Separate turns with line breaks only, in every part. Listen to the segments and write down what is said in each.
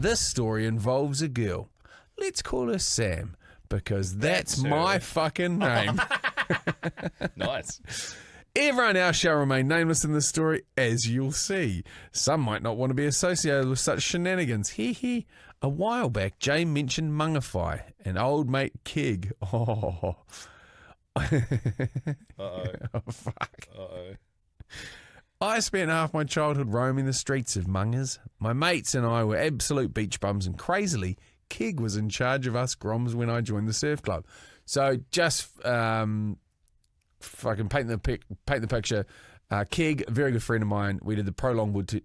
This story involves a girl. Let's call her Sam, because that's my fucking name.
Nice.
Everyone else shall remain nameless in this story, as you'll see. Some might not want to be associated with such shenanigans. Hee. A while back, Jay mentioned Mungify, and old mate Keg. Oh.
Uh-oh.
Oh, fuck.
Uh-oh.
I spent half my childhood roaming the streets of Mungas. My mates and I were absolute beach bums, and crazily, Keg was in charge of us groms when I joined the surf club. So just fucking paint the picture. Keg, a very good friend of mine, we did the Pro Longboard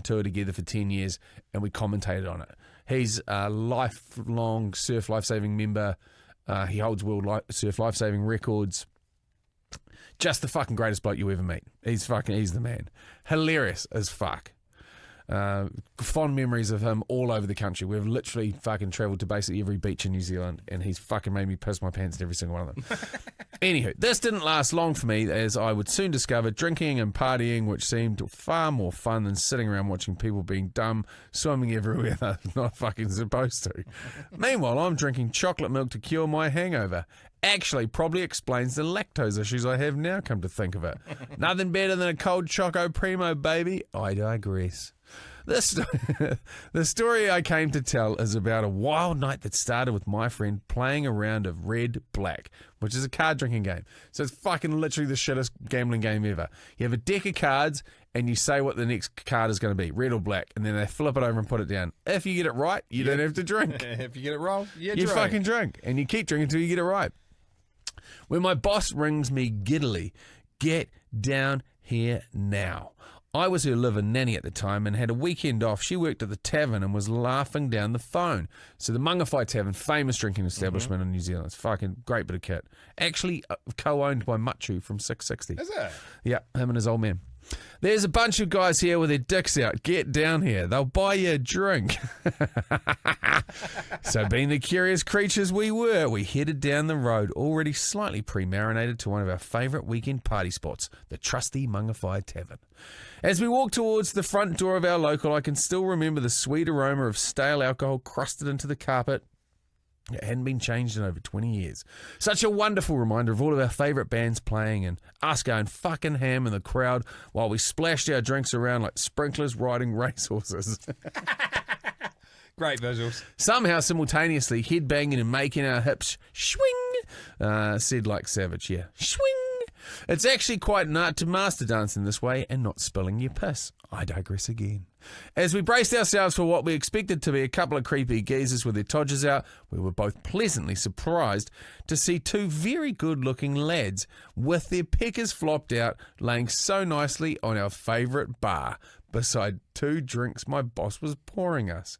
tour together for 10 years, and we commentated on it. He's a lifelong surf lifesaving member. He holds world surf lifesaving records. Just the fucking greatest bloke you ever meet. He's the man. Hilarious as fuck. Fond memories of him all over the country. We've literally fucking travelled to basically every beach in New Zealand, and he's fucking made me piss my pants at every single one of them. Anywho, this didn't last long for me, as I would soon discover drinking and partying, which seemed far more fun than sitting around watching people being dumb, swimming everywhere they're not fucking supposed to. Meanwhile, I'm drinking chocolate milk to cure my hangover. Actually, probably explains the lactose issues I have now, come to think of it. Nothing better than a cold Choco Primo, baby. I digress. The story I came to tell is about a wild night that started with my friend playing a round of Red Black, which is a card drinking game. So it's fucking literally the shittest gambling game ever. You have a deck of cards and you say what the next card is going to be, red or black, and then they flip it over and put it down. If you get it right, you don't have to drink.
If you get it wrong,
you fucking drink, and you keep drinking until you get it right. When my boss rings me giddily, get down here now. I was her live-in nanny at the time and had a weekend off. She worked at the tavern and was laughing down the phone. So the Mungify Tavern, famous drinking establishment in New Zealand. It's fucking great bit of kit. Actually co-owned by Machu from 660.
Is it?
Yeah, him and his old man. There's a bunch of guys here with their dicks out. Get down here. They'll buy you a drink. So being the curious creatures we were, we headed down the road, already slightly pre-marinated, to one of our favourite weekend party spots, the trusty Mungify Tavern. As we walked towards the front door of our local, I can still remember the sweet aroma of stale alcohol crusted into the carpet. It hadn't been changed in over 20 years. Such a wonderful reminder of all of our favourite bands playing and us going fucking ham in the crowd while we splashed our drinks around like sprinklers riding racehorses.
Great visuals.
Somehow simultaneously headbanging and making our hips swing, said like Savage, yeah. Swing. It's actually quite an art to master dancing this way and not spilling your piss. I digress again. As we braced ourselves for what we expected to be a couple of creepy geezers with their todgers out, we were both pleasantly surprised to see two very good-looking lads with their peckers flopped out, laying so nicely on our favourite bar, beside two drinks my boss was pouring us.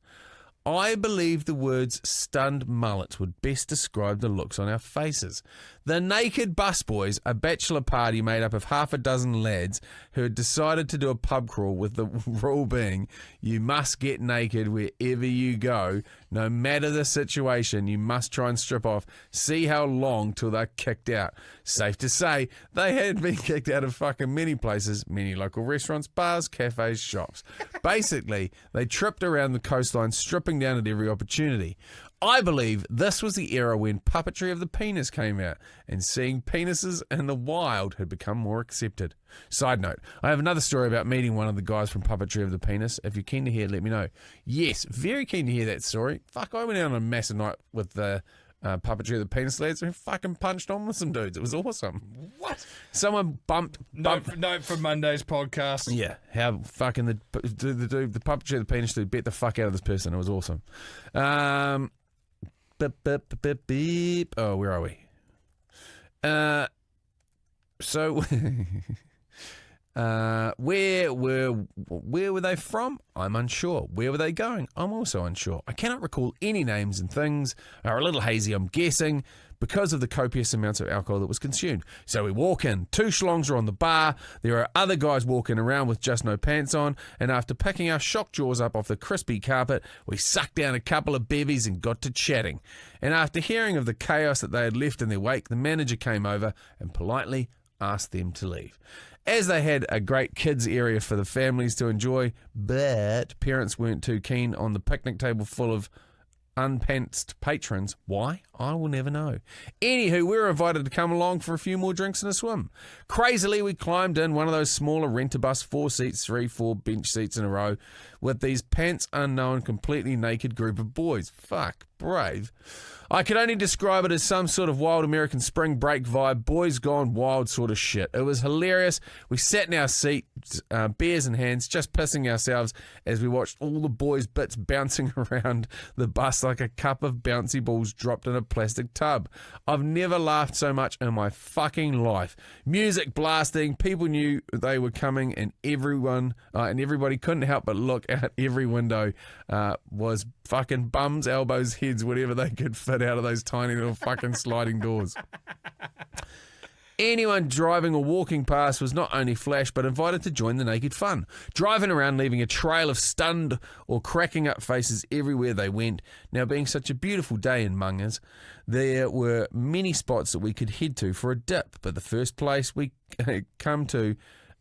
I believe the words stunned mullets would best describe the looks on our faces. The naked busboys, a bachelor party made up of half a dozen lads who had decided to do a pub crawl, with the rule being you must get naked wherever you go. No matter the situation, you must try and strip off. See how long till they're kicked out. Safe to say, they had been kicked out of fucking many places, many local restaurants, bars, cafes, shops. Basically, they tripped around the coastline, stripping down at every opportunity. I believe this was the era when puppetry of the penis came out, and seeing penises in the wild had become more accepted. Side note, I have another story about meeting one of the guys from Puppetry of the Penis. If you're keen to hear it, let me know. Yes, very keen to hear that story. Fuck, I went out on a massive night with the Puppetry of the Penis lads and fucking punched on with some dudes. It was awesome.
What?
Someone bumped.
Note from Monday's podcast.
Yeah, how fucking the Puppetry of the Penis dude bet the fuck out of this person. It was awesome. Beep. Oh, where are we? So where were they from? I'm unsure. Where were they going? I'm also unsure. I cannot recall any names, and things are a little hazy, I'm guessing, because of the copious amounts of alcohol that was consumed. So we walk in. 2 schlongs are on the bar. There are other guys walking around with just no pants on, and after picking our shock jaws up off the crispy carpet, we sucked down a couple of bevies and got to chatting. And after hearing of the chaos that they had left in their wake, the manager came over and politely asked them to leave. as they had a great kids area for the families to enjoy, but parents weren't too keen on the picnic table full of unpantsed patrons. Why? I will never know. Anywho, we were invited to come along for a few more drinks and a swim. Crazily, we climbed in one of those smaller rent-a-bus 4 seats, 4 bench seats in a row with these pants unknown, completely naked group of boys. Fuck, brave. I could only describe it as some sort of wild American spring break vibe, boys gone wild sort of shit. It was hilarious. We sat in our seats, beers in hands, just pissing ourselves as we watched all the boys' bits bouncing around the bus like a cup of bouncy balls dropped in a plastic tub. I've never laughed so much in my fucking life. Music blasting, people knew they were coming, and everybody couldn't help but look out every window. Was fucking bums, elbows, heads, whatever they could fit out of those tiny little fucking sliding doors. Anyone driving or walking past was not only flashed but invited to join the naked fun, driving around leaving a trail of stunned or cracking up faces everywhere they went. Now, being such a beautiful day in Mungas, there were many spots that we could head to for a dip, but the first place we come to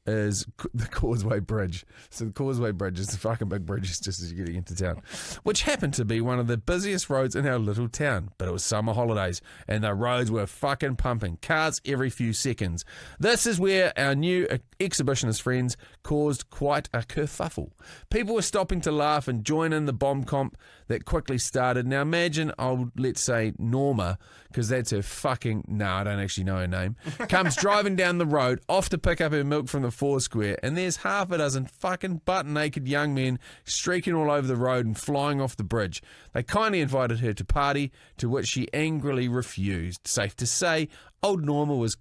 is the Causeway Bridge. So the Causeway Bridge is the fucking big bridge just as you're getting into town, which happened to be one of the busiest roads in our little town. But it was summer holidays and the roads were fucking pumping, cars every few seconds. This is where our new exhibitionist friends caused quite a kerfuffle. People were stopping to laugh and join in the bomb comp that quickly started. Now imagine, let's say Norma, because that's her fucking, I don't actually know her name, comes driving down the road off to pick up her milk from the Foursquare, and there's half a dozen fucking butt-naked young men streaking all over the road and flying off the bridge. They kindly invited her to party, to which she angrily refused. Safe to say, old Norma was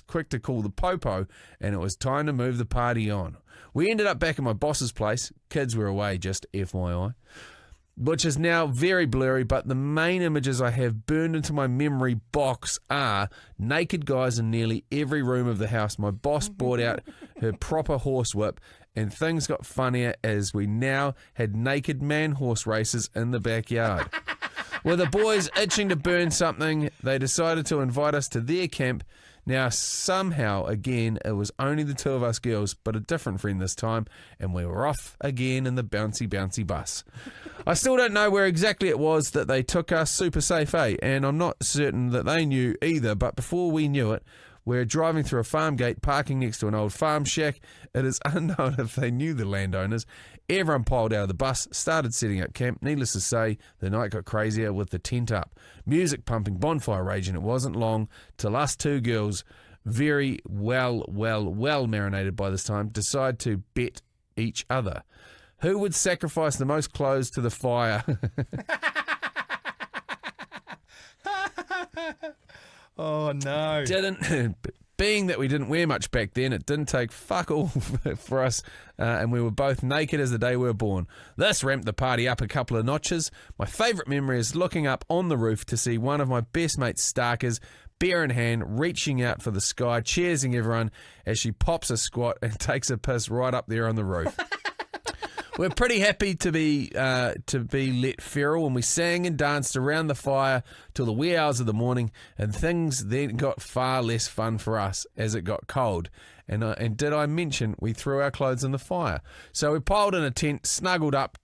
quick to call the popo, and it was time to move the party on. We ended up back at my boss's place. Kids were away, just FYI. Which is now very blurry, but the main images I have burned into my memory box are naked guys in nearly every room of the house. My boss brought out her proper horsewhip, and things got funnier as we now had naked man-horse races in the backyard. With the boys itching to burn something, they decided to invite us to their camp. Now, somehow, again, it was only the two of us girls, but a different friend this time, and we were off again in the bouncy, bouncy bus. I still don't know where exactly it was that they took us, super safe, and I'm not certain that they knew either, but before we knew it, we're driving through a farm gate, parking next to an old farm shack. It is unknown if they knew the landowners. Everyone piled out of the bus, started setting up camp. Needless to say, the night got crazier with the tent up. Music pumping, bonfire raging. It wasn't long till us two girls, very well marinated by this time, decide to bet each other. Who would sacrifice the most clothes to the fire?
Oh, no.
Being that we didn't wear much back then, it didn't take fuck all for us, and we were both naked as the day we were born. This ramped the party up a couple of notches. My favourite memory is looking up on the roof to see one of my best mates, Starkers, beer in hand, reaching out for the sky, cheersing everyone as she pops a squat and takes a piss right up there on the roof. We're pretty happy to be let feral, and we sang and danced around the fire till the wee hours of the morning, and things then got far less fun for us as it got cold. And did I mention we threw our clothes in the fire? So we piled in a tent, snuggled up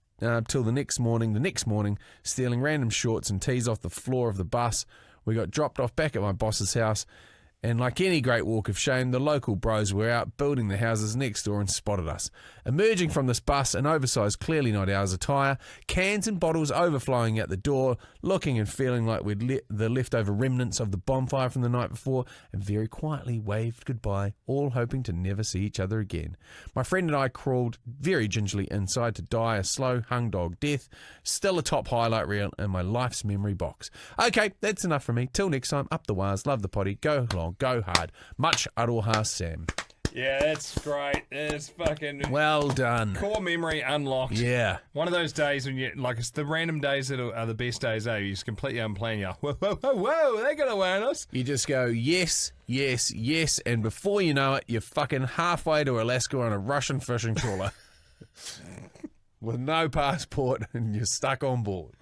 till the next morning, stealing random shorts and tees off the floor of the bus. We got dropped off back at my boss's house. And like any great walk of shame, the local bros were out building the houses next door and spotted us. Emerging from this bus, an oversized, clearly not ours attire, cans and bottles overflowing out the door, looking and feeling like we'd let the leftover remnants of the bonfire from the night before, and very quietly waved goodbye, all hoping to never see each other again. My friend and I crawled very gingerly inside to die a slow hung dog death, still a top highlight reel in my life's memory box. Okay, that's enough from me. Till next time, up the wires, love the potty, go along. Go hard. Much aroha, Sam.
Yeah, that's great. It's fucking
well done.
Core memory unlocked.
Yeah.
One of those days when you, like, it's the random days that are the best days, eh? You just completely unplanned. You're like, whoa, they're going to warn us.
You just go, yes, and before you know it, you're fucking halfway to Alaska on a Russian fishing trawler with no passport, and you're stuck on board.